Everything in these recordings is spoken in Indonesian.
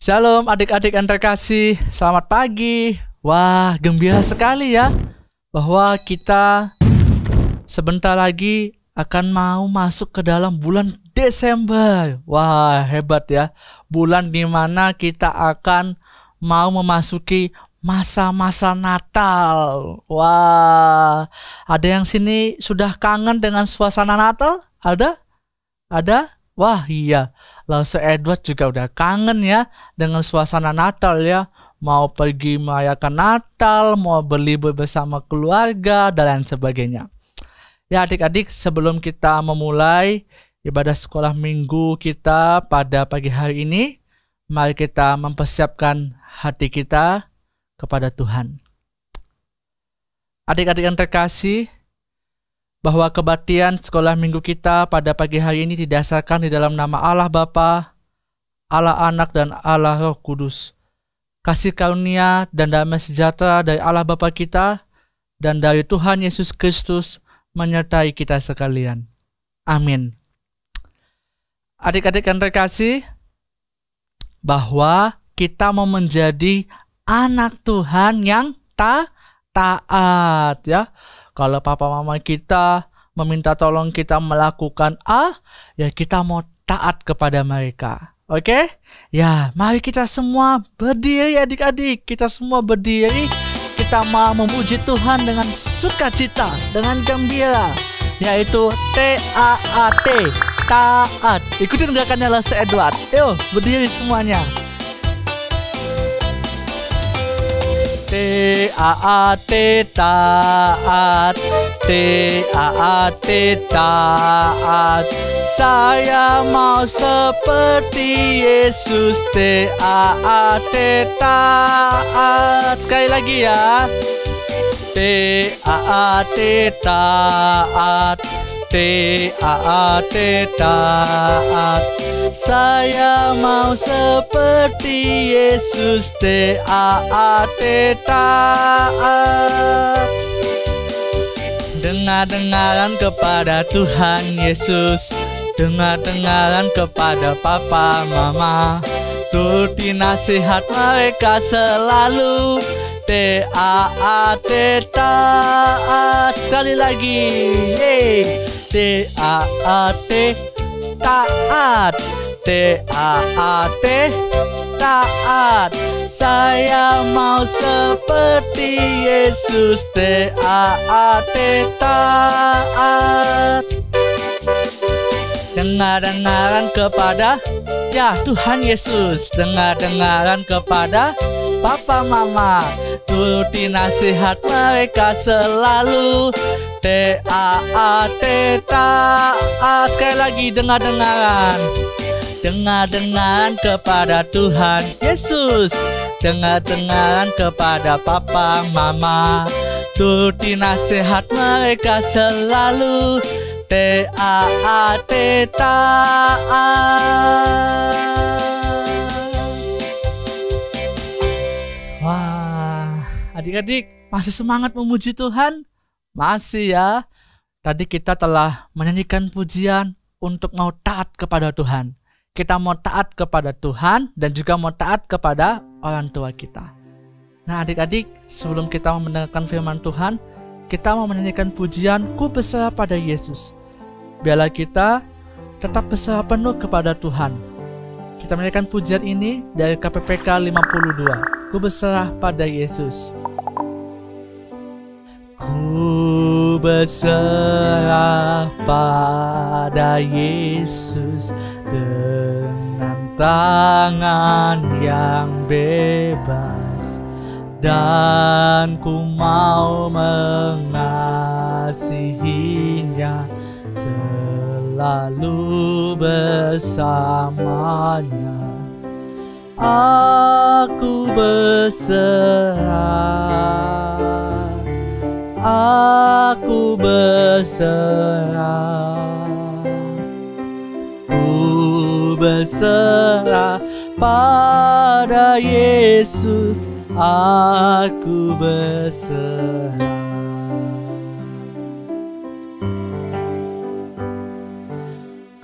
Shalom adik-adik yang terkasih, selamat pagi. Wah, gembira sekali ya bahwa kita sebentar lagi akan mau masuk ke dalam bulan Desember. Wah, hebat ya. Bulan dimana kita akan mau memasuki masa-masa Natal. Wah, ada yang sini sudah kangen dengan suasana Natal? Ada? Ada? Wah, iya. Lalu Edward juga udah kangen ya dengan suasana Natal ya. Mau pergi merayakan Natal, mau berlibur bersama keluarga, dan lain sebagainya. Ya adik-adik, sebelum kita memulai ibadah sekolah minggu kita pada pagi hari ini, mari kita mempersiapkan hati kita kepada Tuhan. Adik-adik yang terkasih, bahwa kebaktian sekolah minggu kita pada pagi hari ini didasarkan di dalam nama Allah Bapa, Allah Anak, dan Allah Roh Kudus. Kasih karunia dan damai sejahtera dari Allah Bapa kita dan dari Tuhan Yesus Kristus menyertai kita sekalian. Amin. Adik-adik yang terkasih, bahwa kita mau menjadi anak Tuhan yang taat ya. Kalau papa mama kita meminta tolong kita melakukan A, ya kita mau taat kepada mereka. Oke? Ya, mari kita semua berdiri adik-adik. Kita semua berdiri. Kita mau memuji Tuhan dengan sukacita, dengan gembira. Yaitu T-A-A-T, taat. Ikutin gerakannya Lase Edward. Yuk, berdiri semuanya. T-A-A-T, taat. T-A-A-T, taat. Saya mau seperti Yesus. T-A-A-T, taat. Sekali lagi ya. T-A-A-T, taat. T-A-A-T, taat. Saya mau seperti Yesus. T-A-A-T, taat. Dengar-dengaran kepada Tuhan Yesus. Dengar-dengaran kepada papa mama. Turuti nasihat mereka selalu. T-A-A-T, taat. Sekali lagi. T-A-A-T, taat. T-A-A-T, taat. Saya mau seperti Yesus. T-A-A-T, taat. Dengar-dengaran kepada Tuhan Yesus. Dengar-dengaran kepada papa mama. Turuti nasihat mereka selalu. T-A-A-T, taat. Sekali lagi, dengar-dengaran. Dengar-dengaran kepada Tuhan Yesus. Dengar-dengaran kepada papa mama. Turuti nasihat mereka selalu. T-A-A-T, taat. Wah, adik-adik masih semangat memuji Tuhan? Masih ya. Tadi kita telah menyanyikan pujian untuk mau taat kepada Tuhan. Kita mau taat kepada Tuhan dan juga mau taat kepada orang tua kita. Nah adik-adik, sebelum kita mau mendengarkan firman Tuhan, kita mau menyanyikan pujian Ku Berserah pada Yesus. Biarlah kita tetap berserah penuh kepada Tuhan. Kita menyanyikan pujian ini dari KPPK 52. Ku berserah pada Yesus. Ku berserah pada Yesus dengan tangan yang bebas, dan ku mau mengasihinya selalu bersamanya. Aku berserah, aku berserah, ku berserah pada Yesus. Aku berserah.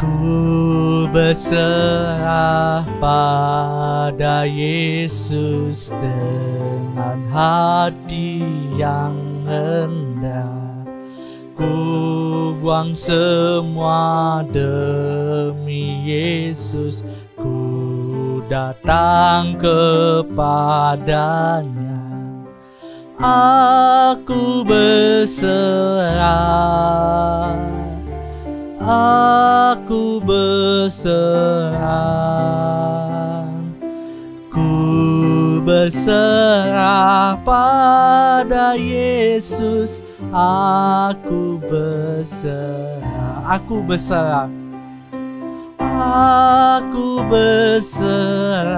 Ku berserah pada Yesus dengan hati yang rendah. Ku buang semua demi Yesus, ku datang kepadanya. Aku berserah, aku berserah, ku berserah pada Yesus. Aku berserah, aku berserah, aku berserah,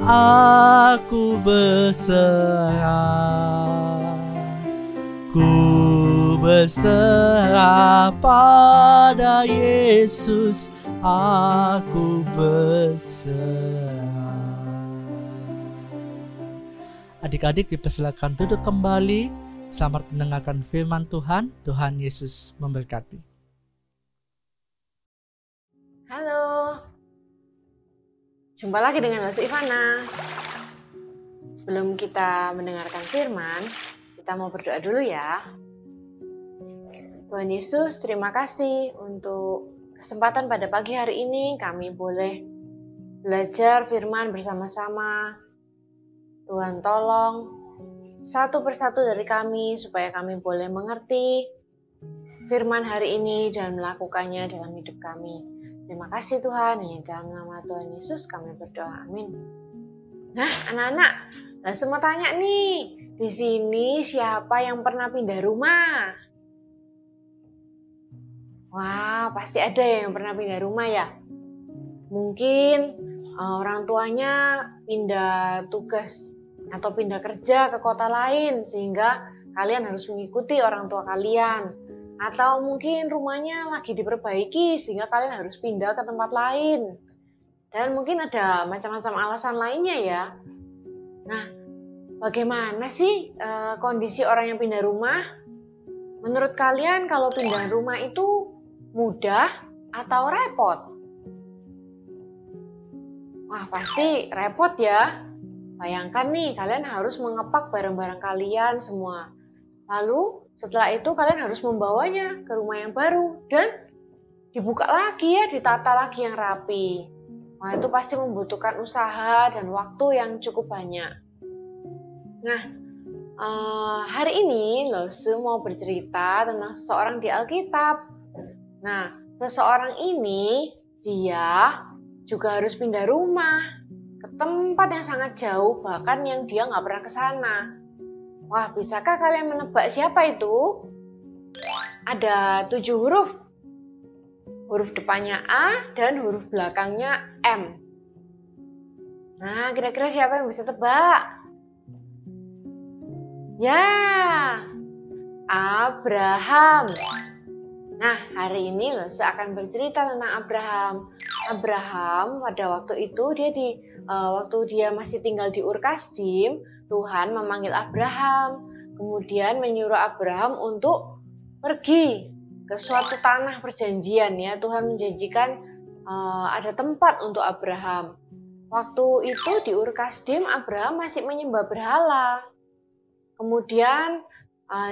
aku berserah, ku berserah pada Yesus. Aku berserah. Adik-adik dipersilakan duduk kembali. Selamat mendengarkan firman Tuhan. Tuhan Yesus memberkati. Halo, jumpa lagi dengan Lesti Ivana. Sebelum kita mendengarkan firman, kita mau berdoa dulu ya. Tuhan Yesus, terima kasih untuk kesempatan pada pagi hari ini kami boleh belajar firman bersama-sama. Tuhan tolong satu persatu dari kami supaya kami boleh mengerti firman hari ini dan melakukannya dalam hidup kami. Terima kasih Tuhan, hanya dalam nama Tuhan Yesus kami berdoa, amin. Nah anak-anak, semua tanya nih, di sini siapa yang pernah pindah rumah? Wah, pasti ada yang pernah pindah rumah ya. Mungkin orang tuanya pindah tugas atau pindah kerja ke kota lain sehingga kalian harus mengikuti orang tua kalian. Atau mungkin rumahnya lagi diperbaiki sehingga kalian harus pindah ke tempat lain. Dan mungkin ada macam-macam alasan lainnya ya. Nah, bagaimana sih kondisi orang yang pindah rumah? Menurut kalian kalau pindah rumah itu mudah atau repot? Wah, pasti repot ya. Bayangkan nih, kalian harus mengepak barang-barang kalian semua. Lalu setelah itu kalian harus membawanya ke rumah yang baru dan dibuka lagi ya, ditata lagi yang rapi. Wah, itu pasti membutuhkan usaha dan waktu yang cukup banyak. Nah, hari ini Lose mau bercerita tentang seseorang di Alkitab. Nah, seseorang ini dia juga harus pindah rumah ke tempat yang sangat jauh, bahkan yang dia nggak pernah ke sana. Wah, bisakah kalian menebak siapa itu? Ada 7 huruf. Huruf depannya A dan huruf belakangnya M. Nah, kira-kira siapa yang bisa tebak? Ya, Abraham. Nah, hari ini Lose akan bercerita tentang Abraham. Abraham pada waktu itu waktu dia masih tinggal di Ur Kasdim, Tuhan memanggil Abraham, kemudian menyuruh Abraham untuk pergi ke suatu tanah perjanjian ya. Tuhan menjanjikan ada tempat untuk Abraham. Waktu itu di Ur Kasdim Abraham masih menyembah berhala. Kemudian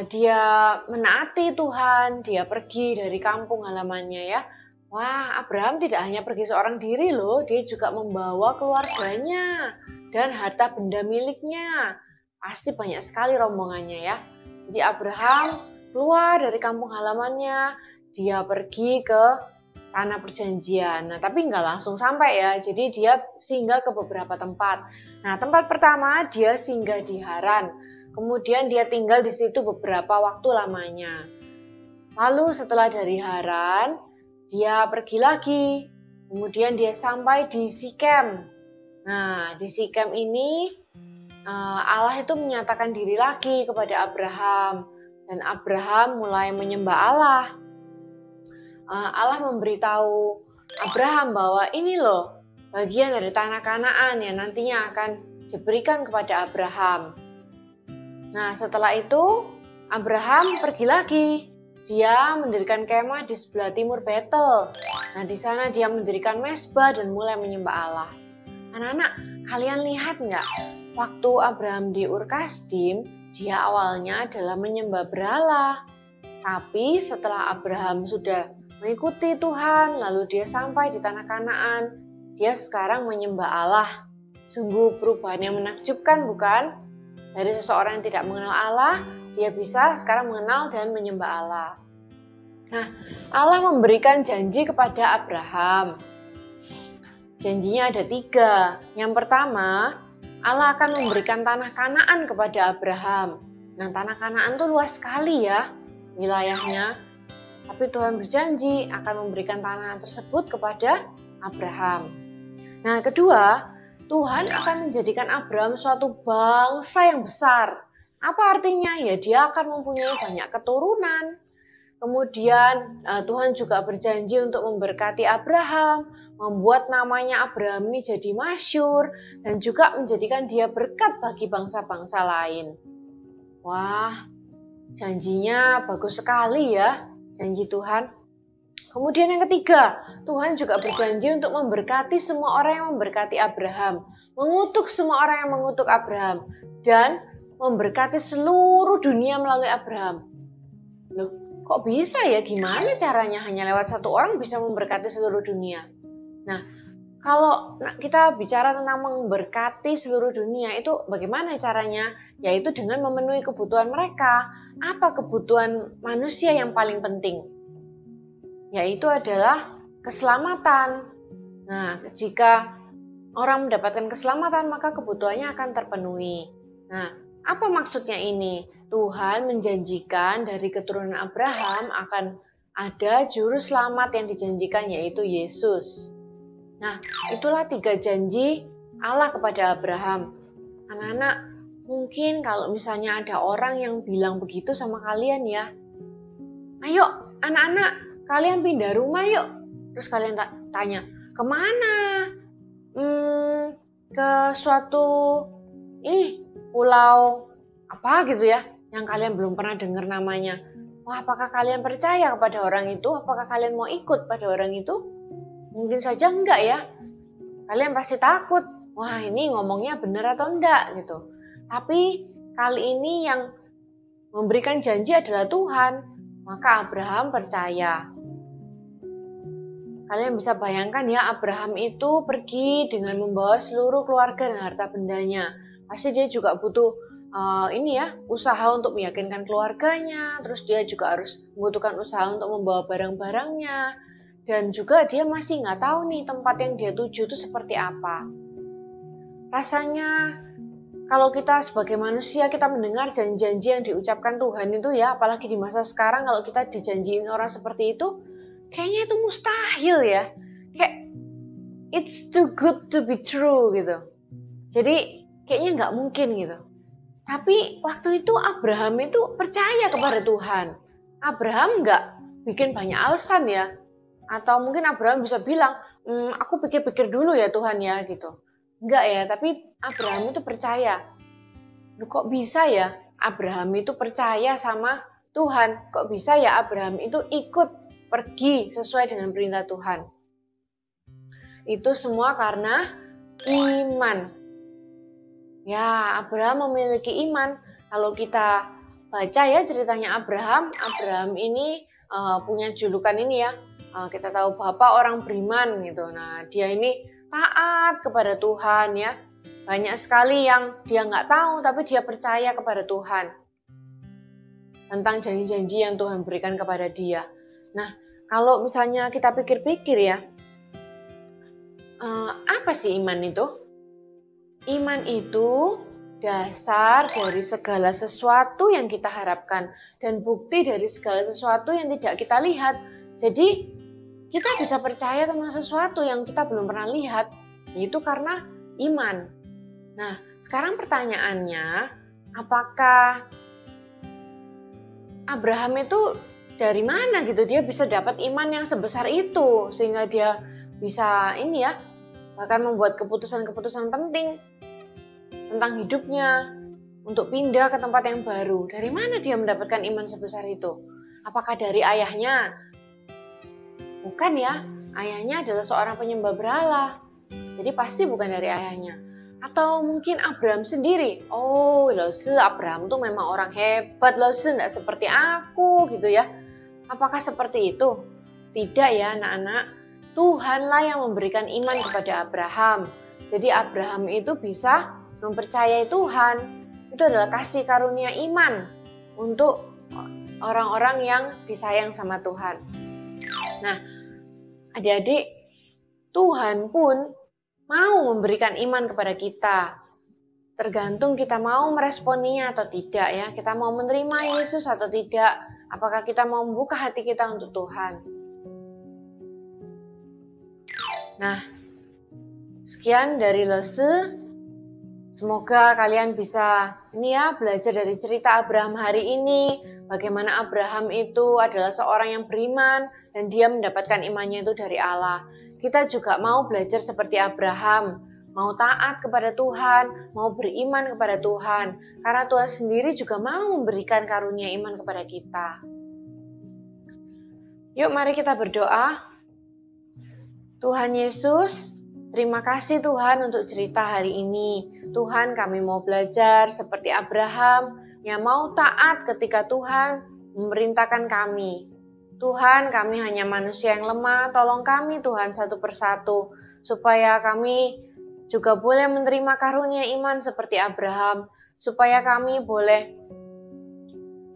dia menaati Tuhan, dia pergi dari kampung halamannya ya. Wah, Abraham tidak hanya pergi seorang diri loh, dia juga membawa keluarganya dan harta benda miliknya. Pasti banyak sekali rombongannya ya. Jadi Abraham keluar dari kampung halamannya, dia pergi ke tanah perjanjian. Nah, tapi nggak langsung sampai ya, jadi dia singgah ke beberapa tempat. Nah, tempat pertama dia singgah di Haran. Kemudian dia tinggal di situ beberapa waktu lamanya. Lalu setelah dari Haran, dia pergi lagi. Kemudian dia sampai di Sikem. Nah, di Sikem ini Allah itu menyatakan diri lagi kepada Abraham. Dan Abraham mulai menyembah Allah. Allah memberitahu Abraham bahwa ini loh bagian dari tanah Kanaan yang nantinya akan diberikan kepada Abraham. Nah, setelah itu Abraham pergi lagi. dia mendirikan kemah di sebelah timur Betel. Nah, di sana dia mendirikan mezbah dan mulai menyembah Allah. Anak-anak, kalian lihat nggak? Waktu Abraham di Ur Kasdim, dia awalnya adalah menyembah berhala. Tapi setelah Abraham sudah mengikuti Tuhan, lalu dia sampai di tanah Kanaan, dia sekarang menyembah Allah. Sungguh perubahan yang menakjubkan, bukan? Dari seseorang yang tidak mengenal Allah, dia bisa sekarang mengenal dan menyembah Allah. Nah, Allah memberikan janji kepada Abraham. Janjinya ada 3. Yang pertama, Allah akan memberikan tanah Kanaan kepada Abraham. Nah, tanah Kanaan itu luas sekali ya wilayahnya. Tapi Tuhan berjanji akan memberikan tanah tersebut kepada Abraham. Nah, kedua, Tuhan akan menjadikan Abraham suatu bangsa yang besar. Apa artinya? Ya, dia akan mempunyai banyak keturunan. Kemudian Tuhan juga berjanji untuk memberkati Abraham, membuat namanya Abraham ini jadi masyhur, dan juga menjadikan dia berkat bagi bangsa-bangsa lain. Wah, janjinya bagus sekali ya, janji Tuhan. Kemudian yang ketiga, Tuhan juga berjanji untuk memberkati semua orang yang memberkati Abraham, mengutuk semua orang yang mengutuk Abraham, dan memberkati seluruh dunia melalui Abraham. Loh, kok bisa ya? Gimana caranya hanya lewat satu orang bisa memberkati seluruh dunia? Nah, kalau kita bicara tentang memberkati seluruh dunia, itu bagaimana caranya? Yaitu dengan memenuhi kebutuhan mereka. Apa kebutuhan manusia yang paling penting? Yaitu adalah keselamatan. Nah, jika orang mendapatkan keselamatan, maka kebutuhannya akan terpenuhi. Nah, apa maksudnya ini? Tuhan menjanjikan dari keturunan Abraham akan ada juru selamat yang dijanjikan, yaitu Yesus. Nah, itulah 3 janji Allah kepada Abraham. Anak-anak, mungkin kalau misalnya ada orang yang bilang begitu sama kalian ya, ayo anak-anak, kalian pindah rumah yuk. Terus kalian tanya, kemana? Ke suatu pulau apa gitu ya, yang kalian belum pernah dengar namanya. Wah, apakah kalian percaya kepada orang itu? Apakah kalian mau ikut pada orang itu? Mungkin saja enggak ya. Kalian pasti takut. Wah, ini ngomongnya benar atau enggak gitu. Tapi kali ini yang memberikan janji adalah Tuhan. Maka Abraham percaya. Kalian bisa bayangkan ya, Abraham itu pergi dengan membawa seluruh keluarga dan harta bendanya. Pasti dia juga butuh usaha untuk meyakinkan keluarganya. Terus dia juga harus membutuhkan usaha untuk membawa barang-barangnya. Dan juga dia masih nggak tahu nih tempat yang dia tuju itu seperti apa. Rasanya kalau kita sebagai manusia, kita mendengar janji-janji yang diucapkan Tuhan itu ya, apalagi di masa sekarang kalau kita dijanjiin orang seperti itu, kayaknya itu mustahil ya. Kayak it's too good to be true gitu. Jadi kayaknya nggak mungkin gitu. Tapi waktu itu Abraham itu percaya kepada Tuhan. Abraham nggak bikin banyak alasan ya. Atau mungkin Abraham bisa bilang, aku pikir-pikir dulu ya Tuhan ya gitu. Enggak ya, tapi Abraham itu percaya. Loh, kok bisa ya Abraham itu percaya sama Tuhan? Kok bisa ya Abraham itu ikut pergi sesuai dengan perintah Tuhan? Itu semua karena iman. Ya, Abraham memiliki iman. Kalau kita baca ya ceritanya Abraham ini punya julukan ini ya. Kita tahu Bapak orang beriman gitu. Nah, dia ini taat kepada Tuhan ya. Banyak sekali yang dia nggak tahu, tapi dia percaya kepada Tuhan. Tentang janji-janji yang Tuhan berikan kepada dia. Nah, kalau misalnya kita pikir-pikir ya, apa sih iman itu? Iman itu dasar dari segala sesuatu yang kita harapkan. Dan bukti dari segala sesuatu yang tidak kita lihat. Jadi, kita bisa percaya tentang sesuatu yang kita belum pernah lihat, yaitu karena iman. Nah, sekarang pertanyaannya, apakah Abraham itu dari mana gitu? Dia bisa dapat iman yang sebesar itu, sehingga dia bisa bahkan membuat keputusan-keputusan penting tentang hidupnya, untuk pindah ke tempat yang baru. Dari mana dia mendapatkan iman sebesar itu? Apakah dari ayahnya? Bukan ya, ayahnya adalah seorang penyembah berhala. Jadi pasti bukan dari ayahnya. Atau mungkin Abraham sendiri. Oh, Abraham tuh memang orang hebat, enggak seperti aku gitu ya. Apakah seperti itu? Tidak ya anak-anak. Tuhanlah yang memberikan iman kepada Abraham. Jadi Abraham itu bisa mempercayai Tuhan. Itu adalah kasih karunia iman untuk orang-orang yang disayang sama Tuhan. Nah, adik-adik, Tuhan pun mau memberikan iman kepada kita. Tergantung kita mau meresponinya atau tidak ya. Kita mau menerima Yesus atau tidak. Apakah kita mau membuka hati kita untuk Tuhan. Nah, sekian dari Lose. Semoga kalian bisa belajar dari cerita Abraham hari ini. Bagaimana Abraham itu adalah seorang yang beriman dan dia mendapatkan imannya itu dari Allah. Kita juga mau belajar seperti Abraham, mau taat kepada Tuhan, mau beriman kepada Tuhan. Karena Tuhan sendiri juga mau memberikan karunia iman kepada kita. Yuk mari kita berdoa. Tuhan Yesus, terima kasih Tuhan untuk cerita hari ini. Tuhan, kami mau belajar seperti Abraham yang mau taat ketika Tuhan memerintahkan kami. Tuhan, kami hanya manusia yang lemah, tolong kami Tuhan satu persatu, supaya kami juga boleh menerima karunia iman seperti Abraham, supaya kami boleh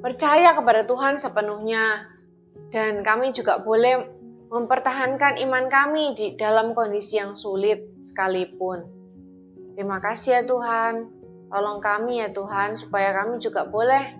percaya kepada Tuhan sepenuhnya, dan kami juga boleh mempertahankan iman kami di dalam kondisi yang sulit sekalipun. Terima kasih ya Tuhan, tolong kami ya Tuhan, supaya kami juga boleh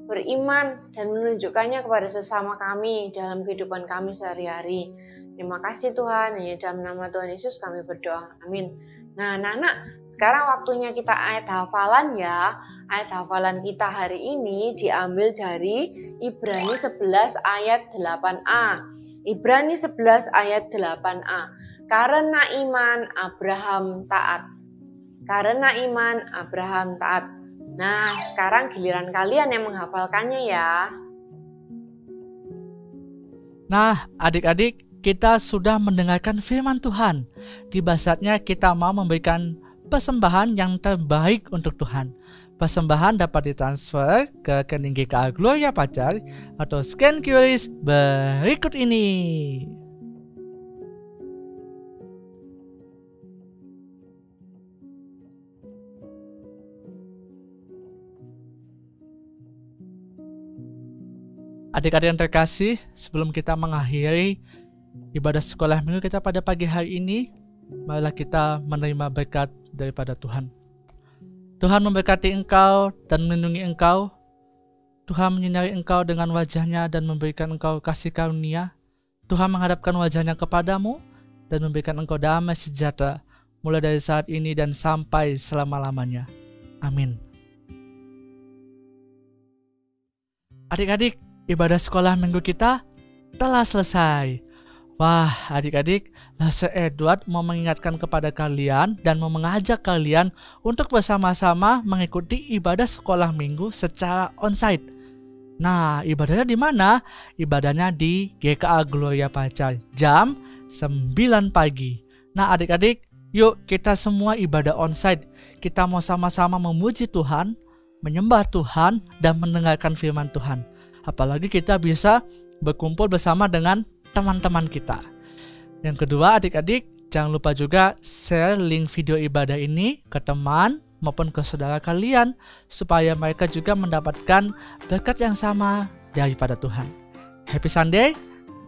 beriman dan menunjukkannya kepada sesama kami dalam kehidupan kami sehari-hari. Terima kasih Tuhan, hanya dalam nama Tuhan Yesus kami berdoa. Amin. Nah anak-anak, sekarang waktunya kita ayat hafalan ya. Ayat hafalan kita hari ini diambil dari Ibrani 11 ayat 8a. Ibrani 11 ayat 8a. Karena iman Abraham taat. Karena iman Abraham taat. Nah, sekarang giliran kalian yang menghafalkannya ya. Nah, adik-adik, kita sudah mendengarkan firman Tuhan. Tiba saatnya kita mau memberikan persembahan yang terbaik untuk Tuhan. Persembahan dapat ditransfer ke rekening GKA Gloria Pacar atau scan QRIS berikut ini. Adik-adik yang terkasih, sebelum kita mengakhiri ibadah sekolah minggu kita pada pagi hari ini, marilah kita menerima berkat daripada Tuhan. Tuhan memberkati engkau dan melindungi engkau. Tuhan menyinari engkau dengan wajahnya dan memberikan engkau kasih karunia. Tuhan menghadapkan wajahnya kepadamu dan memberikan engkau damai sejahtera mulai dari saat ini dan sampai selama-lamanya. Amin. Adik-adik, ibadah sekolah minggu kita telah selesai. Wah, adik-adik, Lase Edward mau mengingatkan kepada kalian dan mau mengajak kalian untuk bersama-sama mengikuti ibadah sekolah minggu secara onsite. Nah, ibadahnya di mana? Ibadahnya di GKA Gloria Pacar jam 9 pagi. Nah, adik-adik, yuk kita semua ibadah onsite. Kita mau sama-sama memuji Tuhan, menyembah Tuhan, dan mendengarkan firman Tuhan. Apalagi kita bisa berkumpul bersama dengan teman-teman kita. Yang kedua, adik-adik, jangan lupa juga share link video ibadah ini ke teman maupun ke saudara kalian supaya mereka juga mendapatkan berkat yang sama daripada Tuhan. Happy Sunday,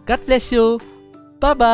God bless you, bye-bye.